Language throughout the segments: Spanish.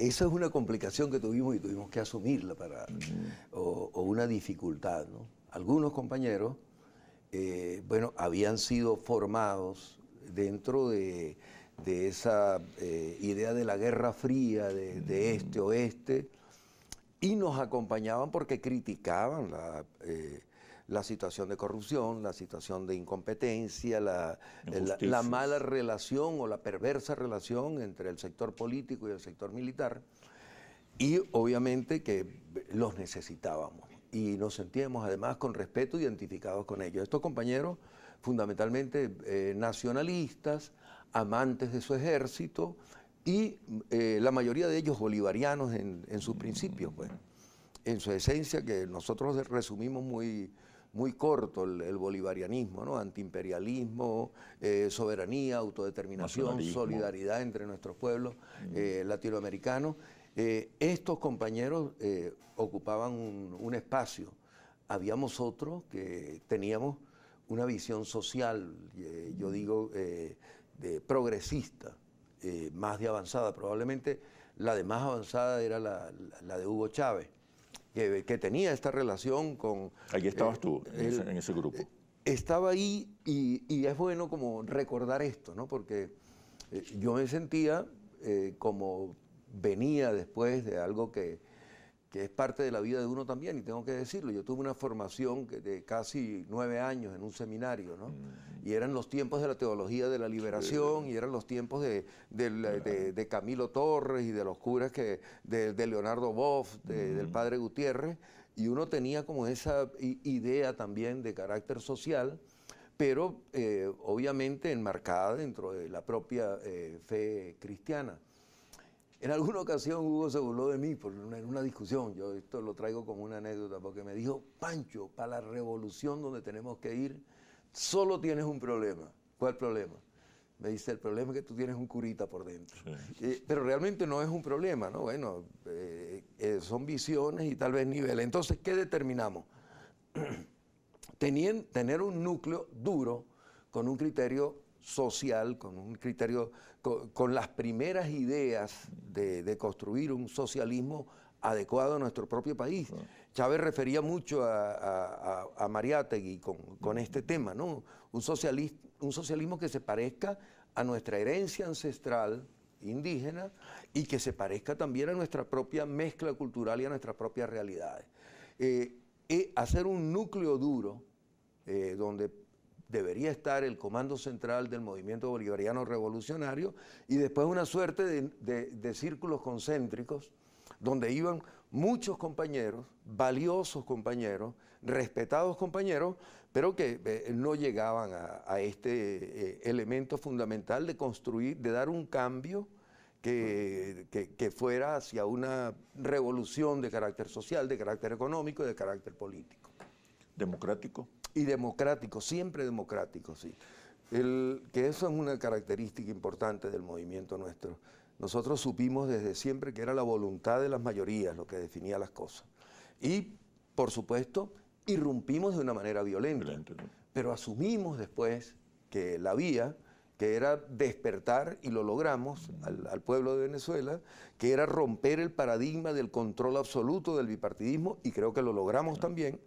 esa es una complicación que tuvimos y tuvimos que asumirla o una dificultad, ¿no? Algunos compañeros, bueno, habían sido formados dentro de esa idea de la Guerra Fría, de este-oeste, y nos acompañaban porque criticaban la situación de corrupción, la situación de incompetencia, la mala relación o la perversa relación entre el sector político y el sector militar, y obviamente que los necesitábamos y nos sentíamos además con respeto identificados con ellos. Estos compañeros fundamentalmente nacionalistas, amantes de su ejército y la mayoría de ellos bolivarianos en sus principios, pues, en su esencia, que nosotros resumimos muy corto el bolivarianismo, ¿no? Antiimperialismo, soberanía, autodeterminación, solidaridad entre nuestros pueblos latinoamericanos. Estos compañeros ocupaban un espacio. Habíamos otros que teníamos una visión social, yo digo, progresista, más de avanzada. Probablemente la de más avanzada era la de Hugo Chávez, que tenía esta relación con... Ahí estabas tú, en ese grupo. Estaba ahí y es bueno como recordar esto, ¿no? Porque yo me sentía como venía después de algo que es parte de la vida de uno también, y tengo que decirlo. Yo tuve una formación de casi 9 años en un seminario, ¿no? Y eran los tiempos de la teología de la liberación, y eran los tiempos de Camilo Torres y de los curas de Leonardo Boff, del padre Gutiérrez, y uno tenía como esa idea también de carácter social, pero obviamente enmarcada dentro de la propia fe cristiana. En alguna ocasión Hugo se burló de mí en una discusión. Yo esto lo traigo como una anécdota, porque me dijo: Pancho, para la revolución donde tenemos que ir, solo tienes un problema. ¿Cuál problema? Me dice: el problema es que tú tienes un curita por dentro. Sí. Pero realmente no es un problema, ¿no? Bueno, son visiones y tal vez niveles. Entonces, ¿qué determinamos? Tener un núcleo duro con un criterio social, con un criterio, con las primeras ideas de construir un socialismo adecuado a nuestro propio país. Chávez refería mucho a Mariátegui con este tema, ¿no? Un socialismo que se parezca a nuestra herencia ancestral indígena y que se parezca también a nuestra propia mezcla cultural y a nuestras propias realidades. Hacer un núcleo duro donde debería estar el comando central del movimiento bolivariano revolucionario, y después una suerte de círculos concéntricos donde iban muchos compañeros, valiosos compañeros, respetados compañeros, pero que no llegaban a este elemento fundamental de construir, de dar un cambio que fuera hacia una revolución de carácter social, de carácter económico y de carácter político. ¿Democrático? Y democrático, siempre democrático, sí. Que eso es una característica importante del movimiento nuestro. Nosotros supimos desde siempre que era la voluntad de las mayorías lo que definía las cosas. Y, por supuesto, irrumpimos de una manera violenta. Pero asumimos después que la vía, que era despertar, y lo logramos, al pueblo de Venezuela, que era romper el paradigma del control absoluto del bipartidismo, y creo que lo logramos también,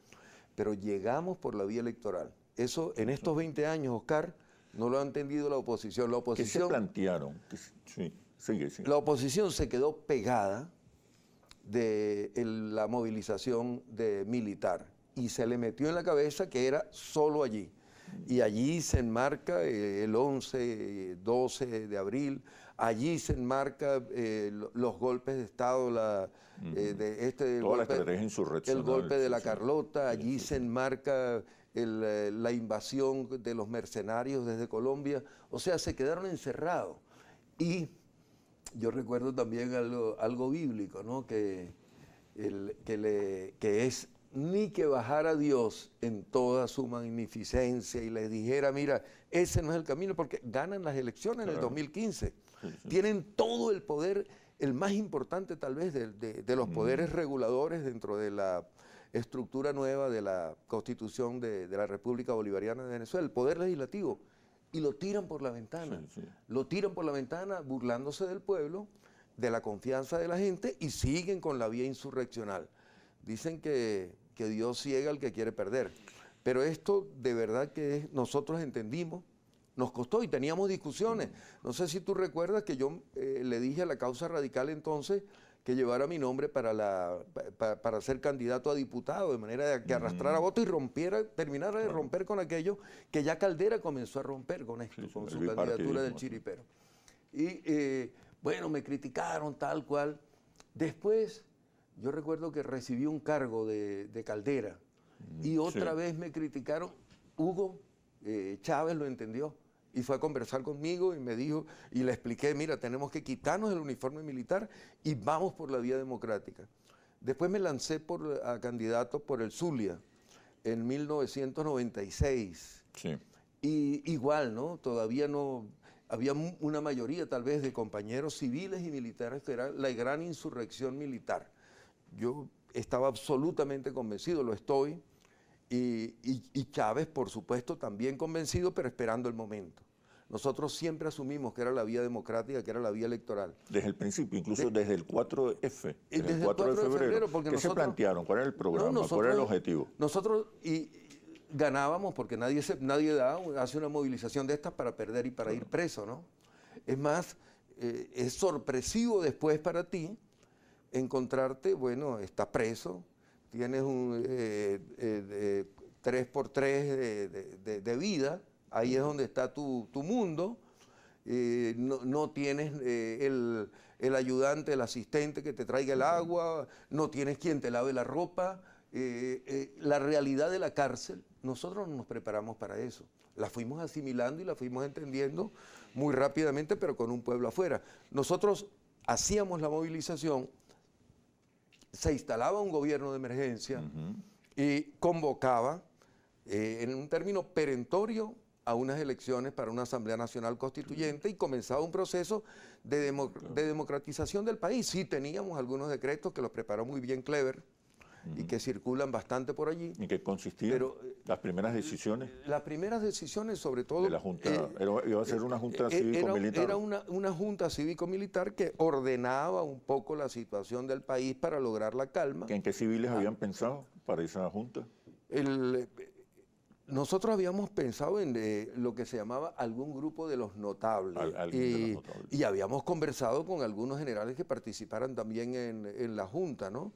pero llegamos por la vía electoral. Eso en estos 20 años, Oscar, no lo ha entendido la oposición. ¿Qué se plantearon? Sí, sigue. La oposición se quedó pegada de la movilización militar y se le metió en la cabeza que era solo allí. Y allí se enmarca el 11, 12 de abril, allí se enmarca los golpes de Estado, el golpe de la Carlota, allí se enmarca la invasión de los mercenarios desde Colombia. O sea, se quedaron encerrados. Y yo recuerdo también algo bíblico, ¿no? Que es: ni que bajara Dios en toda su magnificencia y les dijera: mira, ese no es el camino, porque ganan las elecciones en el 2015. Tienen todo el poder, el más importante tal vez de los poderes reguladores dentro de la estructura nueva de la Constitución de la República Bolivariana de Venezuela, el poder legislativo, y lo tiran por la ventana. Lo tiran por la ventana burlándose del pueblo de la confianza de la gente y siguen con la vía insurreccional. Dicen que Dios ciega al que quiere perder. Pero esto de verdad que nosotros entendimos, nos costó y teníamos discusiones. No sé si tú recuerdas que yo le dije a la Causa Radical entonces que llevara mi nombre para ser candidato a diputado, de manera de que arrastrara votos y terminara de romper con aquello que ya Caldera comenzó a romper con esto, con su candidatura del chiripero. Y bueno, me criticaron tal cual. Después, yo recuerdo que recibí un cargo de Caldera y otra vez me criticaron. Hugo Chávez lo entendió y fue a conversar conmigo y me dijo, y le expliqué, mira, tenemos que quitarnos el uniforme militar y vamos por la vía democrática. Después me lancé a candidato por el Zulia en 1996. Sí. Y igual, ¿no? Todavía no... Había una mayoría tal vez de compañeros civiles y militares que era la gran insurrección militar. Yo estaba absolutamente convencido, lo estoy, y Chávez, por supuesto, también convencido, pero esperando el momento. Nosotros siempre asumimos que era la vía democrática, que era la vía electoral. Desde el principio, incluso desde el 4F, desde el 4 de febrero. ¿Qué se plantearon? ¿Cuál era el programa? ¿Cuál era el objetivo? Nosotros ganábamos porque nadie hace una movilización de estas para perder y para ir preso, ¿no? Es más, es sorpresivo después para ti encontrarte, bueno, estás preso, tienes un 3x3 de vida, ahí es donde está tu mundo, no tienes el ayudante, el asistente que te traiga el agua, no tienes quien te lave la ropa, la realidad de la cárcel. Nosotros nos preparamos para eso, la fuimos asimilando y la fuimos entendiendo muy rápidamente, pero con un pueblo afuera. Nosotros hacíamos la movilización, se instalaba un gobierno de emergencia y convocaba en un término perentorio a unas elecciones para una Asamblea Nacional Constituyente y comenzaba un proceso de democratización del país. Sí, teníamos algunos decretos que los preparó muy bien Clever y que circulan bastante por allí. ¿En qué consistían? Pero, las primeras decisiones? Las primeras decisiones, sobre todo... De la Junta, iba a ser una Junta cívico-militar. Era una Junta cívico-militar que ordenaba un poco la situación del país para lograr la calma. ¿En qué civiles habían pensado para esa Junta? Nosotros habíamos pensado en lo que se llamaba algún grupo de los notables. Y habíamos conversado con algunos generales que participaran también en la Junta, ¿no?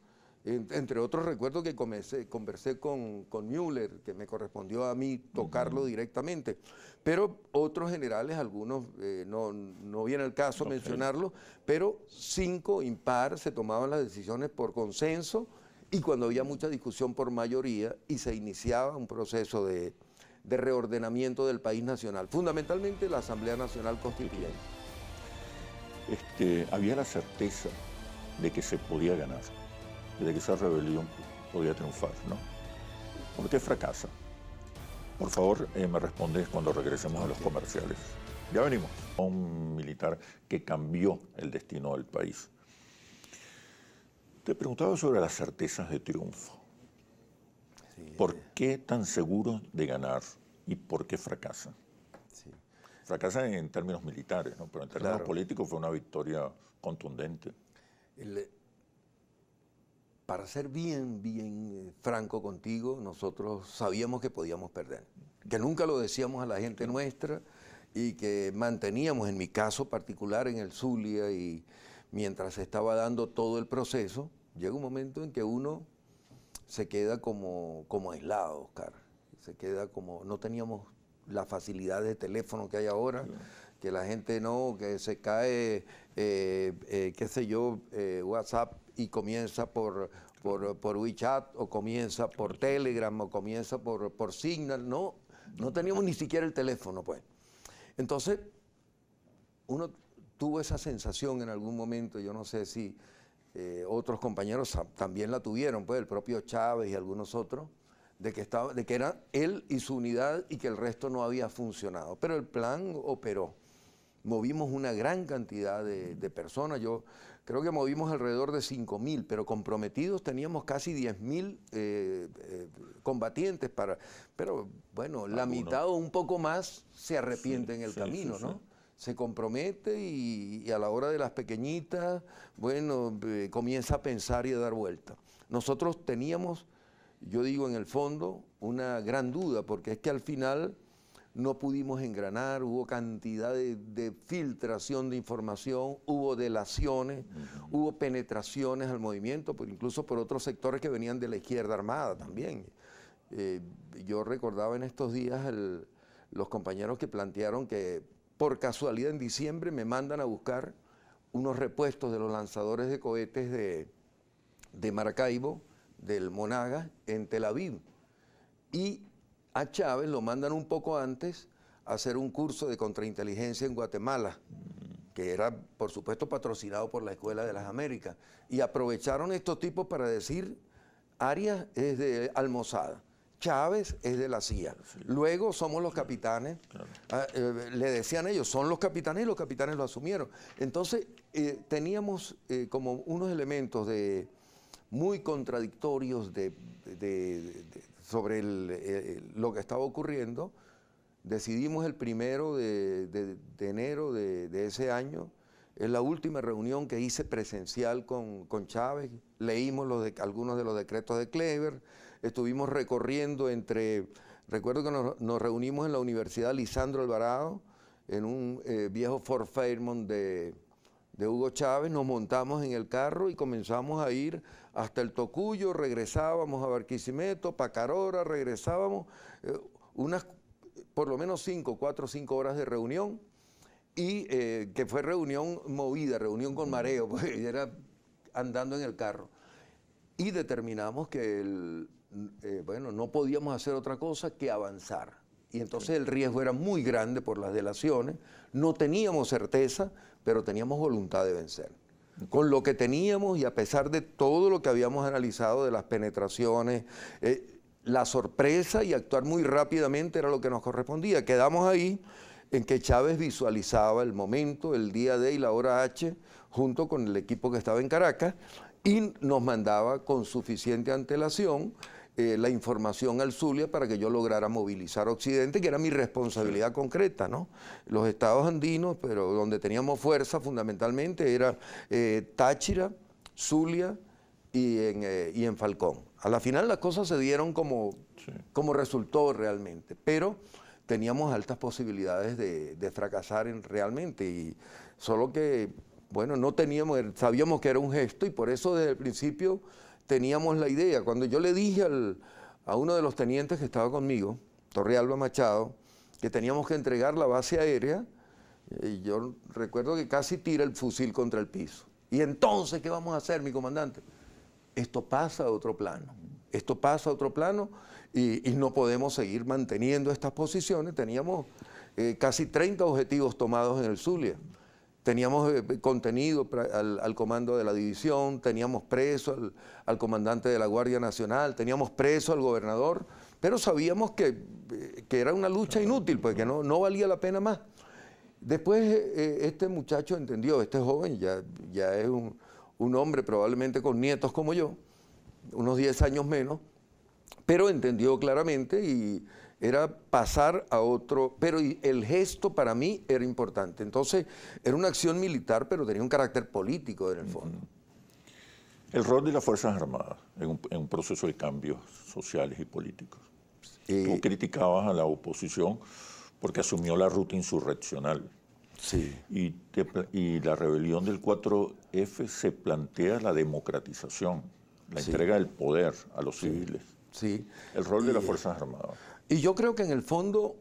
Entre otros, recuerdo que conversé con Müller, que me correspondió a mí tocarlo directamente. Pero otros generales, algunos, no viene el caso mencionarlo, pero 5 impar se tomaban las decisiones por consenso y cuando había mucha discusión por mayoría y se iniciaba un proceso de reordenamiento del país nacional, fundamentalmente la Asamblea Nacional Constituyente. Había la certeza de que se podía ganar, de que esa rebelión podía triunfar, ¿no? ¿Por qué fracasa? Por favor, me respondes cuando regresemos a los comerciales. Ya venimos. Un militar que cambió el destino del país. Te preguntaba sobre las certezas de triunfo. Sí, ¿por qué tan seguro de ganar y por qué fracasa? Sí. Fracasa en términos militares, ¿no? Pero en términos políticos fue una victoria contundente. Para ser bien franco contigo, nosotros sabíamos que podíamos perder, que nunca lo decíamos a la gente nuestra y que manteníamos, en mi caso particular, en el Zulia, y mientras se estaba dando todo el proceso, llega un momento en que uno se queda como aislado, Oscar. Se queda como, no teníamos la facilidad de teléfono que hay ahora, que la gente que se cae, qué sé yo, WhatsApp y comienza por WeChat o comienza por Telegram o comienza por Signal. No teníamos ni siquiera el teléfono, pues. Entonces, uno tuvo esa sensación en algún momento, yo no sé si otros compañeros también la tuvieron, pues el propio Chávez y algunos otros, de que era él y su unidad y que el resto no había funcionado. Pero el plan operó. Movimos una gran cantidad de personas. Yo creo que movimos alrededor de 5.000, pero comprometidos teníamos casi 10.000 combatientes. Pero bueno, la mitad o un poco más se arrepiente en el camino, ¿no? se compromete y a la hora de las pequeñitas, bueno, comienza a pensar y a dar vuelta. Nosotros teníamos, yo digo en el fondo, una gran duda, porque es que al final no pudimos engranar, hubo cantidad de filtración de información, hubo delaciones, hubo penetraciones al movimiento, incluso por otros sectores que venían de la izquierda armada también. Yo recordaba en estos días los compañeros que plantearon que por casualidad en diciembre me mandan a buscar unos repuestos de los lanzadores de cohetes de Maracaibo, del Monagas, en Tel Aviv. Y a Chávez lo mandan un poco antes a hacer un curso de contrainteligencia en Guatemala, que era, por supuesto, patrocinado por la Escuela de las Américas. Y aprovecharon estos tipos para decir, Arias es de Almozada, Chávez es de la CIA. Luego somos los capitanes. Le decían ellos, son los capitanes, y los capitanes lo asumieron. Entonces, teníamos como unos elementos muy contradictorios sobre lo que estaba ocurriendo. Decidimos el 1 de enero de ese año, es la última reunión que hice presencial con Chávez, leímos algunos de los decretos de Clever, estuvimos recorriendo recuerdo que nos reunimos en la Universidad Lisandro Alvarado, en un viejo Ford Fairmont de Hugo Chávez, nos montamos en el carro y comenzamos a ir hasta el Tocuyo, regresábamos a Barquisimeto, Pacarora, regresábamos, unas por lo menos 4 o 5 horas de reunión, y que fue reunión movida, reunión con mareo, porque era andando en el carro. Y determinamos que bueno, no podíamos hacer otra cosa que avanzar. Y entonces el riesgo era muy grande por las delaciones, no teníamos certeza, pero teníamos voluntad de vencer. Con lo que teníamos y a pesar de todo lo que habíamos analizado de las penetraciones, la sorpresa y actuar muy rápidamente era lo que nos correspondía. Quedamos ahí en que Chávez visualizaba el momento, el día D y la hora H, junto con el equipo que estaba en Caracas, y nos mandaba con suficiente antelación la información al Zulia para que yo lograra movilizar Occidente, que era mi responsabilidad concreta, ¿no? Los estados andinos, pero donde teníamos fuerza fundamentalmente era Táchira, Zulia y en Falcón. A la final las cosas se dieron como resultó realmente, pero teníamos altas posibilidades de fracasar realmente, y solo que, bueno, no teníamos, sabíamos que era un gesto y por eso desde el principio teníamos la idea. Cuando yo le dije a uno de los tenientes que estaba conmigo, Torrealba Machado, que teníamos que entregar la base aérea, yo recuerdo que casi tira el fusil contra el piso. ¿Y entonces qué vamos a hacer, mi comandante? Esto pasa a otro plano. Esto pasa a otro plano y no podemos seguir manteniendo estas posiciones. Teníamos casi 30 objetivos tomados en el Zulia. Teníamos contenido al comando de la división, teníamos preso al comandante de la Guardia Nacional, teníamos preso al gobernador, pero sabíamos que era una lucha inútil, pues que no valía la pena más. Después este muchacho entendió, este joven ya es un hombre probablemente con nietos como yo, unos 10 años menos, pero entendió claramente y era pasar a otro, pero el gesto para mí era importante. Entonces, era una acción militar, pero tenía un carácter político en el fondo. El rol de las Fuerzas Armadas en un proceso de cambios sociales y políticos. Tú criticabas a la oposición porque asumió la ruta insurreccional. Sí. Y la rebelión del 4F se plantea la democratización, la entrega del poder a los civiles. Sí. El rol de las Fuerzas Armadas. Y yo creo que en el fondo...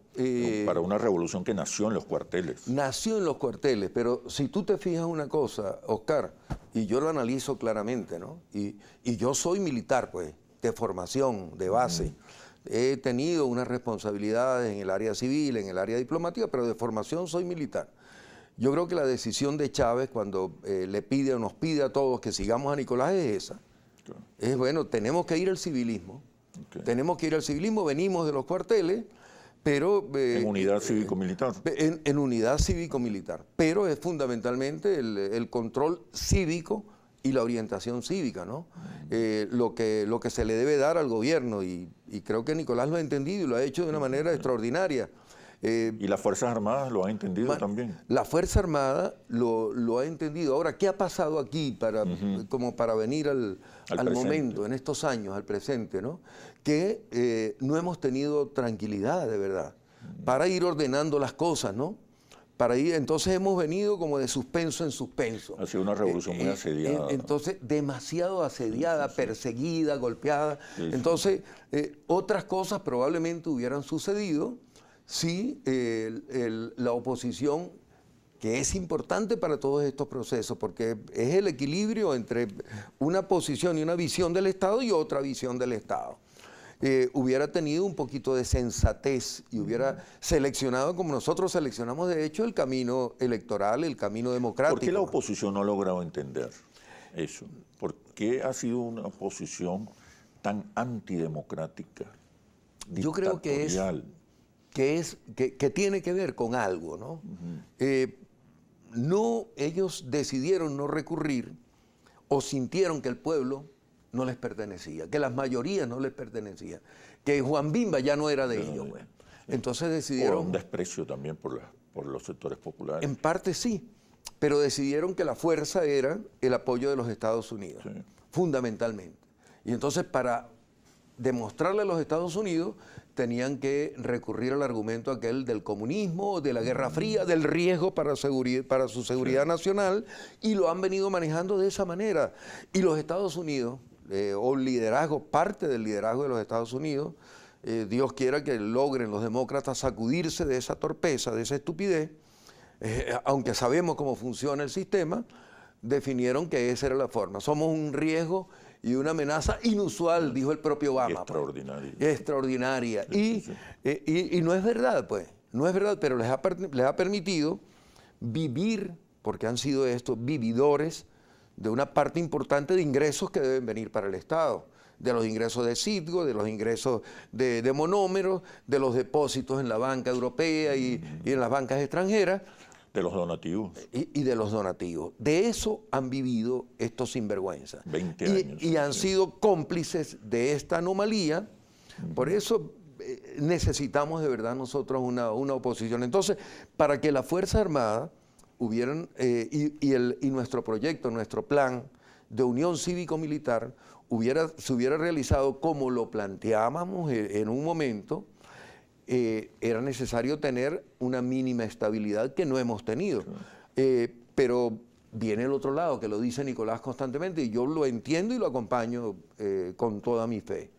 para una revolución que nació en los cuarteles. Nació en los cuarteles, pero si tú te fijas una cosa, Oscar, y yo lo analizo claramente, ¿no? Y yo soy militar, pues, de formación, de base. He tenido unas responsabilidades en el área civil, en el área diplomática, pero de formación soy militar. Yo creo que la decisión de Chávez cuando nos pide a todos que sigamos a Nicolás es esa. Claro. Es, bueno, tenemos que ir al civilismo. Okay. Tenemos que ir al civilismo, venimos de los cuarteles, pero... en unidad cívico-militar. En unidad cívico-militar, pero es fundamentalmente el control cívico y la orientación cívica, ¿no? Lo que se le debe dar al gobierno, y creo que Nicolás lo ha entendido y lo ha hecho de una manera extraordinaria. Y las Fuerzas Armadas lo han entendido también. La Fuerza Armada lo ha entendido. Ahora, ¿qué ha pasado aquí como para venir al momento, en estos años, al presente, ¿no? Que no hemos tenido tranquilidad, de verdad, para ir ordenando las cosas, ¿no? Entonces hemos venido como de suspenso en suspenso. Ha sido una revolución muy asediada. Entonces, demasiado asediada, perseguida, golpeada. Entonces, otras cosas probablemente hubieran sucedido si la oposición, que es importante para todos estos procesos, porque es el equilibrio entre una posición y una visión del Estado y otra visión del Estado. Hubiera tenido un poquito de sensatez y hubiera seleccionado, como nosotros seleccionamos de hecho, el camino electoral, el camino democrático. ¿Por qué la oposición no ha logrado entender eso? ¿Por qué ha sido una oposición tan antidemocrática, Yo creo que tiene que ver con algo, ¿no? Ellos decidieron no recurrir o sintieron que el pueblo no les pertenecía, que las mayorías no les pertenecían, que Juan Bimba ya no era de ellos. Bueno. Entonces decidieron... Por un desprecio también por los sectores populares. En parte sí, pero decidieron que la fuerza era el apoyo de los Estados Unidos, fundamentalmente. Y entonces para demostrarle a los Estados Unidos tenían que recurrir al argumento aquel del comunismo, de la Guerra Fría, del riesgo para su seguridad nacional, y lo han venido manejando de esa manera. Y los Estados Unidos, parte del liderazgo de los Estados Unidos, Dios quiera que logren los demócratas sacudirse de esa torpeza, de esa estupidez, aunque sabemos cómo funciona el sistema, definieron que esa era la forma. Somos un riesgo y una amenaza inusual, dijo el propio Obama. Extraordinaria. Pues. Extraordinaria. Y no es verdad, pues. No es verdad, pero les ha permitido vivir, porque han sido estos vividores de una parte importante de ingresos que deben venir para el Estado. De los ingresos de Citgo, de los ingresos de monómeros, de los depósitos en la banca europea y en las bancas extranjeras. De los donativos. Y de los donativos. De eso han vivido estos sinvergüenzas. 20 años. Y han sido cómplices de esta anomalía. Por eso necesitamos de verdad nosotros una oposición. Entonces, para que la Fuerza Armada hubieran, y nuestro proyecto, nuestro plan de unión cívico-militar se hubiera realizado como lo planteábamos en un momento, era necesario tener una mínima estabilidad que no hemos tenido. Pero viene el otro lado, que lo dice Nicolás constantemente, y yo lo entiendo y lo acompaño con toda mi fe,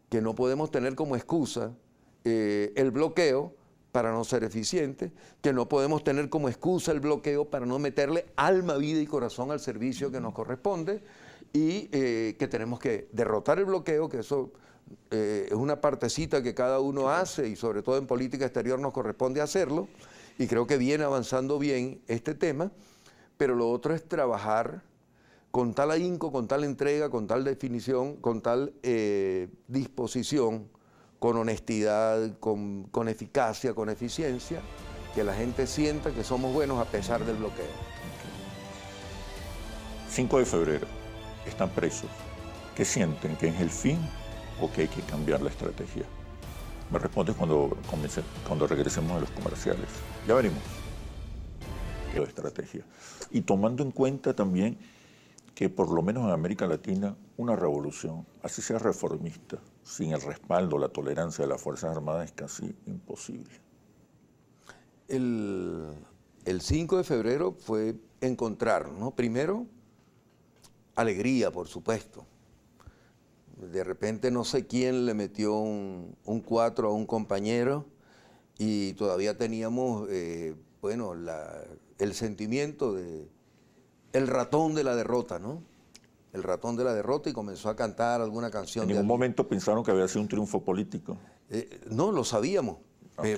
que no podemos tener como excusa el bloqueo para no ser eficientes, que no podemos tener como excusa el bloqueo para no meterle alma, vida y corazón al servicio que nos corresponde, y que tenemos que derrotar el bloqueo, que eso es una partecita que cada uno hace, y sobre todo en política exterior nos corresponde hacerlo, y creo que viene avanzando bien este tema, pero lo otro es trabajar con tal ahínco, con tal entrega, con tal definición, con tal disposición, con honestidad, con eficacia, con eficiencia, que la gente sienta que somos buenos a pesar del bloqueo. 5 de febrero, están presos. ¿Qué sienten? ¿Que es el fin o que hay que cambiar la estrategia? Me respondes cuando regresemos a los comerciales. Ya veremos la estrategia. Y tomando en cuenta también que por lo menos en América Latina una revolución, así sea reformista, sin el respaldo, la tolerancia de las Fuerzas Armadas es casi imposible. El 5 de febrero fue encontrarnos, ¿no? Primero, alegría, por supuesto. De repente no sé quién le metió un 4 a un compañero y todavía teníamos, el sentimiento de el ratón de la derrota, ¿no? El ratón de la derrota, y comenzó a cantar alguna canción. ¿En ningún momento pensaron que había sido un triunfo político? No, lo sabíamos,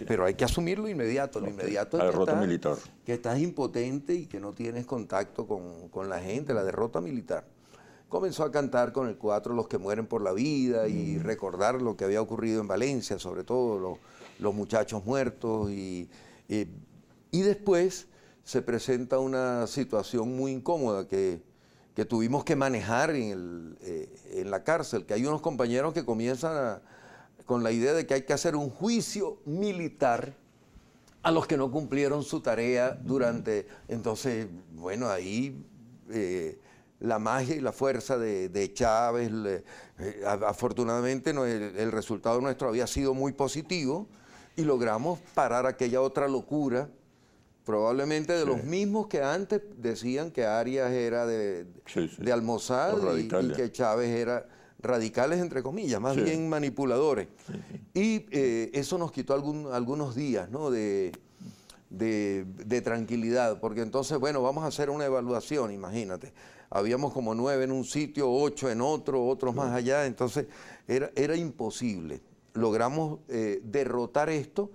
pero hay que asumirlo inmediato. Lo inmediato es la derrota militar. Que estás impotente y que no tienes contacto con la gente, la derrota militar. Comenzó a cantar con el 4 Los que mueren por la vida y recordar lo que había ocurrido en Valencia, sobre todo los muchachos muertos, y después se presenta una situación muy incómoda que tuvimos que manejar en la cárcel, que hay unos compañeros que comienzan con la idea de que hay que hacer un juicio militar a los que no cumplieron su tarea durante... Entonces, bueno, ahí la magia y la fuerza de Chávez, afortunadamente el resultado nuestro había sido muy positivo y logramos parar aquella otra locura, probablemente de los mismos que antes decían que Arias era de Almozad y que Chávez era... radicales entre comillas, más bien manipuladores. Y eso nos quitó algunos días, ¿no? de tranquilidad, porque entonces, bueno, vamos a hacer una evaluación, imagínate. Habíamos como 9 en un sitio, 8 en otro, otros más allá, entonces era imposible. Logramos derrotar esto,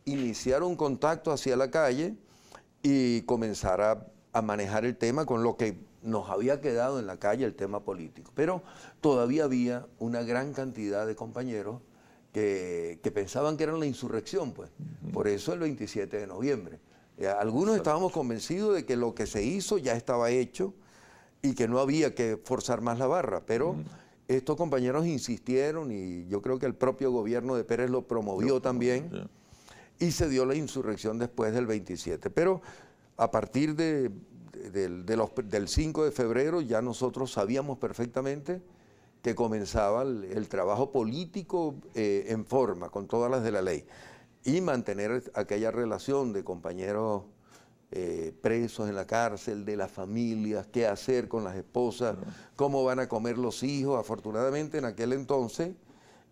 iniciar un contacto hacia la calle y comenzar a manejar el tema con lo que nos había quedado en la calle, el tema político. Pero todavía había una gran cantidad de compañeros que pensaban que era la insurrección, pues. Por eso el 27 de noviembre. Algunos estábamos convencidos de que lo que se hizo ya estaba hecho y que no había que forzar más la barra, pero estos compañeros insistieron y yo creo que el propio gobierno de Pérez lo promovió también y se dio la insurrección después del 27. Pero a partir del 5 de febrero ya nosotros sabíamos perfectamente que comenzaba el trabajo político en forma, con todas las de la ley, y mantener aquella relación de compañeros presos en la cárcel, de las familias, qué hacer con las esposas, cómo van a comer los hijos. Afortunadamente en aquel entonces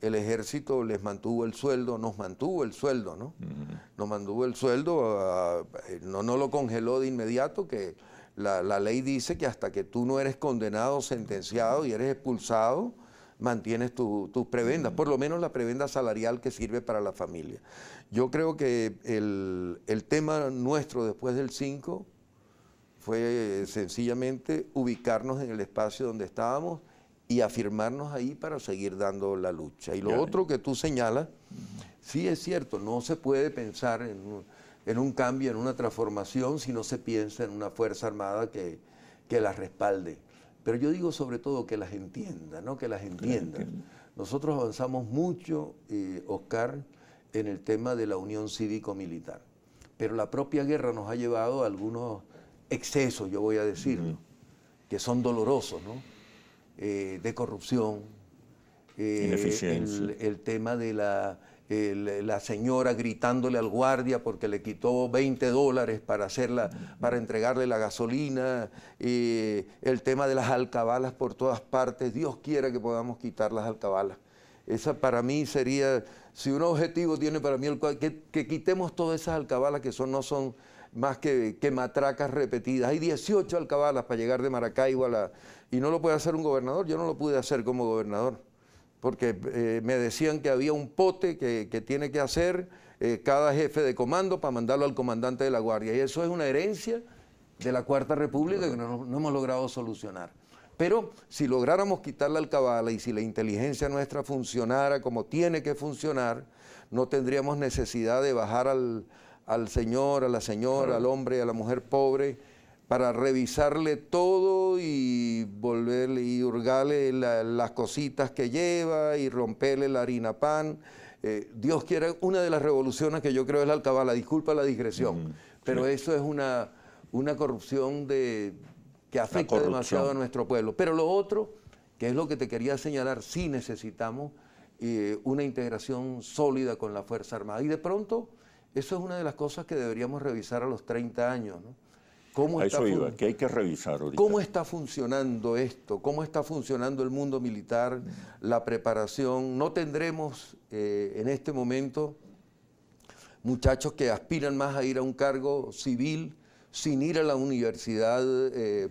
el ejército les mantuvo el sueldo, nos mantuvo el sueldo, ¿no? Nos mantuvo el sueldo, no lo congeló de inmediato, que la ley dice que hasta que tú no eres condenado, sentenciado y eres expulsado, mantienes tus prebendas, por lo menos la prebenda salarial que sirve para la familia. Yo creo que el tema nuestro después del 5 fue sencillamente ubicarnos en el espacio donde estábamos y afirmarnos ahí para seguir dando la lucha. Y lo otro que tú señalas, sí es cierto, no se puede pensar en un cambio, en una transformación, si no se piensa en una Fuerza Armada que las respalde. Pero yo digo sobre todo que las entienda, ¿no? Que las entienda. Nosotros avanzamos mucho, Oscar, en el tema de la unión cívico-militar. Pero la propia guerra nos ha llevado a algunos excesos, yo voy a decirlo, que son dolorosos, ¿no? De corrupción, ineficiencia. El tema de la señora gritándole al guardia porque le quitó $20 para entregarle la gasolina, el tema de las alcabalas por todas partes. Dios quiera que podamos quitar las alcabalas. Esa para mí sería, si un objetivo tiene para mí, que quitemos todas esas alcabalas que no son más que matracas repetidas. Hay 18 alcabalas para llegar de Maracaibo y no lo puede hacer un gobernador. Yo no lo pude hacer como gobernador, porque me decían que había un pote que tiene que hacer cada jefe de comando para mandarlo al comandante de la guardia. Y eso es una herencia de la Cuarta República que no hemos logrado solucionar. Pero si lográramos quitar la alcabala y si la inteligencia nuestra funcionara como tiene que funcionar, no tendríamos necesidad de bajar al señor, a la señora, al hombre, a la mujer pobre, para revisarle todo y volverle y hurgarle las cositas que lleva y romperle la harina pan. Dios quiera, una de las revoluciones que yo creo es la alcabala, disculpa la digresión, pero eso es una corrupción que afecta demasiado a nuestro pueblo. Pero lo otro, que es lo que te quería señalar, sí necesitamos una integración sólida con la Fuerza Armada. Y de pronto, eso es una de las cosas que deberíamos revisar a los 30 años, ¿no? A eso iba, que hay que revisar ahorita. ¿Cómo está funcionando esto? ¿Cómo está funcionando el mundo militar, la preparación? No tendremos en este momento muchachos que aspiran más a ir a un cargo civil sin ir a la universidad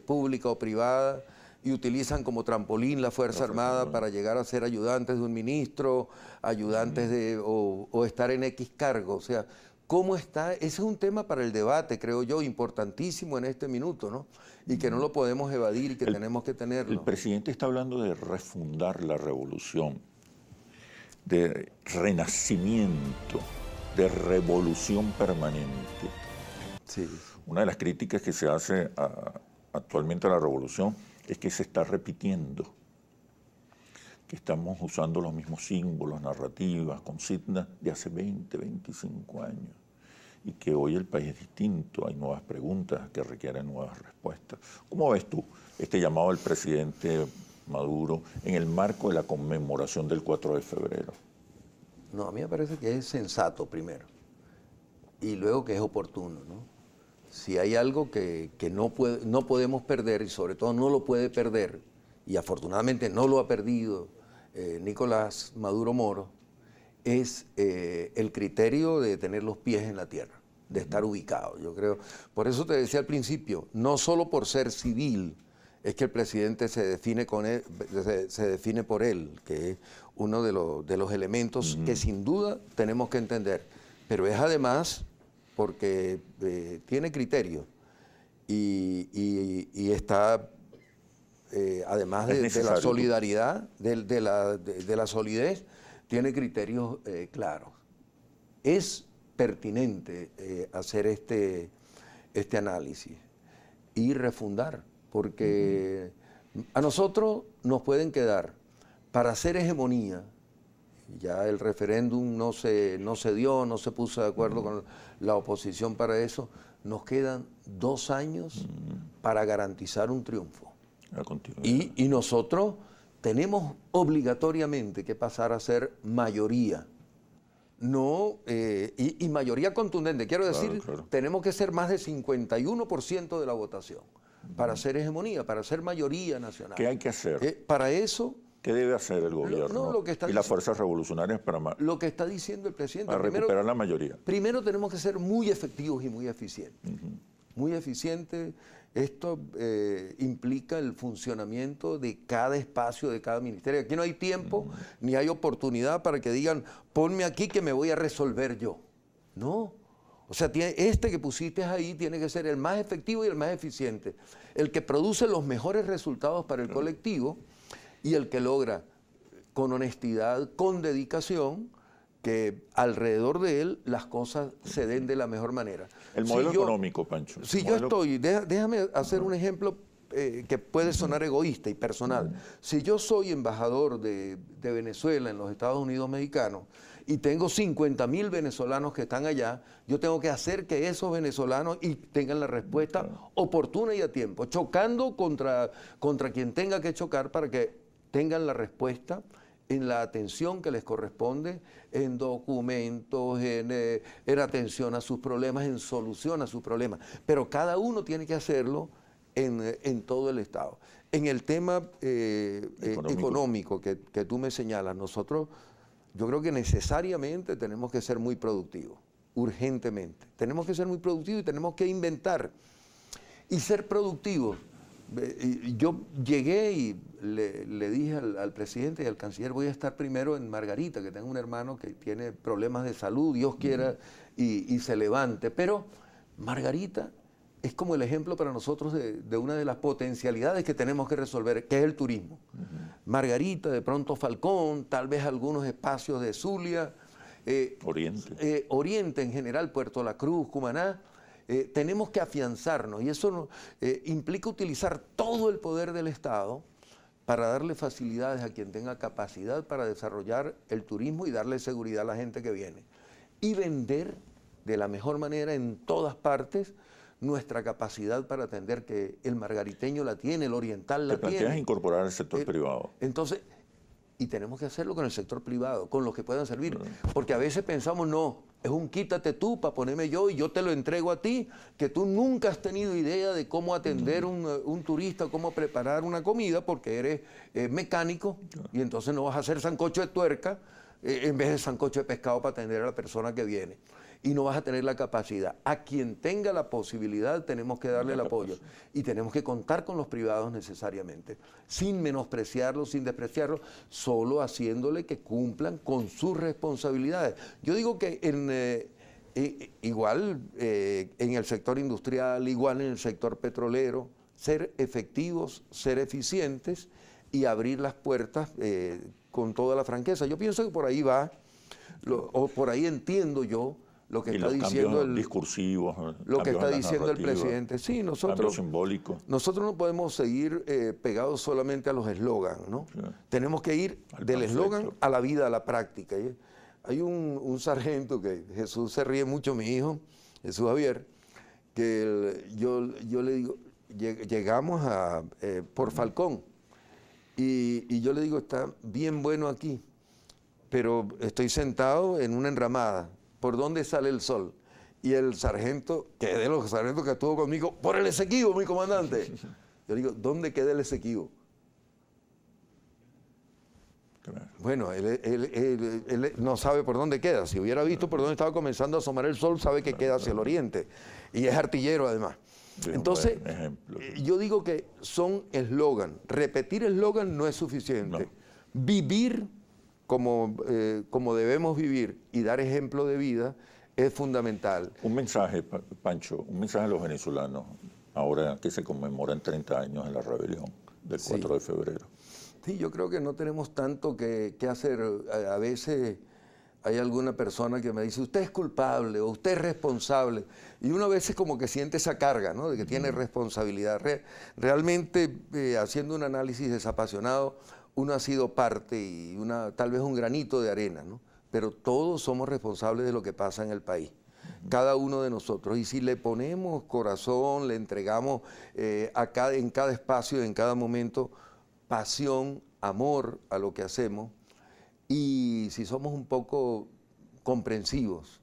pública o privada y utilizan como trampolín la Fuerza Armada para llegar a ser ayudantes de un ministro, ayudantes o estar en X cargo. O sea, ¿cómo está? Ese es un tema para el debate, creo yo, importantísimo en este minuto, ¿no? Y que no lo podemos evadir y que tenemos que tenerlo. El presidente está hablando de refundar la revolución, de renacimiento, de revolución permanente. Sí. Una de las críticas que se hace actualmente a la revolución es que se está repitiendo, que estamos usando los mismos símbolos, narrativas, consignas de hace 20, 25 años. y que hoy el país es distinto, hay nuevas preguntas que requieren nuevas respuestas. ¿Cómo ves tú este llamado del presidente Maduro en el marco de la conmemoración del 4 de febrero? No, a mí me parece que es sensato primero y luego que es oportuno, ¿no? Si hay algo que no podemos perder y sobre todo no lo puede perder, y afortunadamente no lo ha perdido Nicolás Maduro Moro, es el criterio de tener los pies en la tierra, de estar ubicado, yo creo. Por eso te decía al principio, no solo por ser civil es que el presidente se define por él, que es uno de los elementos que sin duda tenemos que entender, pero es además porque tiene criterio y está, además de la solidaridad, de la solidez, tiene criterios claros. Es pertinente hacer este análisis y refundar, porque a nosotros nos pueden quedar para hacer hegemonía. Ya el referéndum no se dio, no se puso de acuerdo con la oposición para eso. Nos quedan 2 años para garantizar un triunfo. Y nosotros tenemos obligatoriamente que pasar a ser mayoría. No, y mayoría contundente. Quiero decir, tenemos que ser más de 51% de la votación para ser hegemonía, para ser mayoría nacional. ¿Qué hay que hacer? Para eso... ¿Qué debe hacer el gobierno y las fuerzas revolucionarias para lo que está diciendo el presidente? Para recuperar la mayoría. Primero tenemos que ser muy efectivos y muy eficientes. Muy eficientes. Esto implica el funcionamiento de cada espacio, de cada ministerio. Aquí no hay tiempo ni hay oportunidad para que digan, ponme aquí que me voy a resolver yo. No. O sea, este que pusiste ahí tiene que ser el más efectivo y el más eficiente. El que produce los mejores resultados para el colectivo y el que logra con honestidad, con dedicación, que alrededor de él las cosas se den de la mejor manera. El modelo económico, Pancho. Si yo estoy, déjame hacer un ejemplo que puede sonar egoísta y personal. Si yo soy embajador de Venezuela en los Estados Unidos mexicanos y tengo 50.000 venezolanos que están allá, yo tengo que hacer que esos venezolanos tengan la respuesta oportuna y a tiempo, chocando contra quien tenga que chocar para que tengan la respuesta en la atención que les corresponde, en documentos, en atención a sus problemas, en solución a sus problemas. Pero cada uno tiene que hacerlo en todo el Estado. En el tema económico que tú me señalas, nosotros, yo creo que necesariamente tenemos que ser muy productivos, urgentemente. Tenemos que ser muy productivos y tenemos que inventar y ser productivos. Yo llegué y le dije al presidente y al canciller, voy a estar primero en Margarita, que tengo un hermano que tiene problemas de salud, Dios quiera, y se levante. Pero Margarita es como el ejemplo para nosotros de una de las potencialidades que tenemos que resolver, que es el turismo. Margarita, de pronto Falcón, tal vez algunos espacios de Zulia, Oriente en general, Puerto La Cruz, Cumaná. Tenemos que afianzarnos y eso implica utilizar todo el poder del Estado para darle facilidades a quien tenga capacidad para desarrollar el turismo y darle seguridad a la gente que viene. Y vender de la mejor manera en todas partes nuestra capacidad para atender que el margariteño la tiene, el oriental la tiene. ¿Te planteas incorporar el sector privado? Entonces, y tenemos que hacerlo con el sector privado, con los que puedan servir, porque a veces pensamos, no, es un quítate tú para ponerme yo y yo te lo entrego a ti, que tú nunca has tenido idea de cómo atender un turista, cómo preparar una comida, porque eres mecánico y entonces no vas a hacer sancocho de tuerca en vez de sancocho de pescado para atender a la persona que viene. Y no vas a tener la capacidad. A quien tenga la posibilidad tenemos que darle el apoyo y tenemos que contar con los privados necesariamente, sin menospreciarlos, sin despreciarlos, solo haciéndole que cumplan con sus responsabilidades. Yo digo que igual en el sector industrial, igual en el sector petrolero, ser efectivos, ser eficientes y abrir las puertas con toda la franqueza. Yo pienso que por ahí va, o por ahí entiendo yo, lo que está diciendo el presidente. Sí, nosotros no podemos seguir pegados solamente a los eslogans, ¿no? Sí. Tenemos que ir del eslogan a la vida, a la práctica. Hay un sargento que Jesús se ríe mucho, mi hijo, Jesús Javier, que yo le digo, llegamos por Falcón, y yo le digo, está bien bueno aquí, pero estoy sentado en una enramada. ¿Por dónde sale el sol? Y el sargento, que es de los sargentos que estuvo conmigo, por el Esequibo, mi comandante. Yo digo, ¿dónde queda el Esequibo? Claro. Bueno, él no sabe por dónde queda. Si hubiera visto por dónde estaba comenzando a asomar el sol, sabe que queda hacia el oriente. Y es artillero, además. Entonces, yo digo que son eslogan. Repetir eslogan no es suficiente. No. Vivir como debemos vivir y dar ejemplo de vida es fundamental. Un mensaje, Pancho, un mensaje a los venezolanos, ahora que se conmemoran 30 años en la rebelión del 4 de febrero. Sí, yo creo que no tenemos tanto que hacer. A veces hay alguna persona que me dice, usted es culpable o usted es responsable. Y uno a veces como que siente esa carga, ¿no?, de que tiene responsabilidad. Realmente, haciendo un análisis desapasionado, uno ha sido parte y tal vez un granito de arena, ¿no? Pero todos somos responsables de lo que pasa en el país, cada uno de nosotros. Y si le ponemos corazón, le entregamos en cada espacio, en cada momento, pasión, amor a lo que hacemos, y si somos un poco comprensivos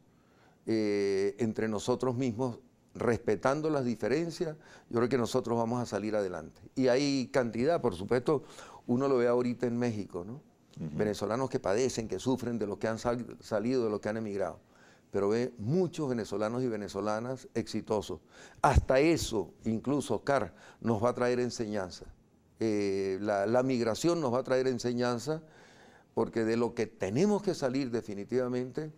entre nosotros mismos, respetando las diferencias, yo creo que nosotros vamos a salir adelante. Y hay cantidad, por supuesto, uno lo ve ahorita en México, ¿no? Venezolanos que padecen, que sufren de los que han salido, de los que han emigrado. Pero ve muchos venezolanos y venezolanas exitosos. Hasta eso, incluso, Oscar, nos va a traer enseñanza. La migración nos va a traer enseñanza, porque de lo que tenemos que salir definitivamente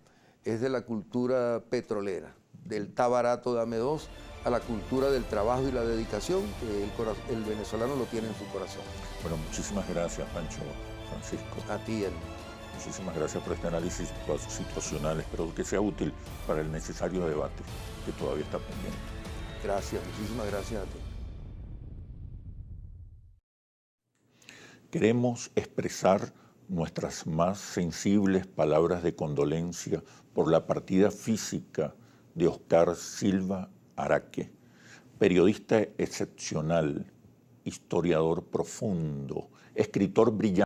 es de la cultura petrolera, del está barato, dame dos, a la cultura del trabajo y la dedicación, que el venezolano lo tiene en su corazón. Bueno, muchísimas gracias, Pancho Francisco. A ti, Muchísimas gracias por este análisis situacional. Espero que sea útil para el necesario debate que todavía está pendiente. Gracias, muchísimas gracias a ti. Queremos expresar nuestras más sensibles palabras de condolencia por la partida física de Oscar Silva Araque, periodista excepcional, historiador profundo, escritor brillante.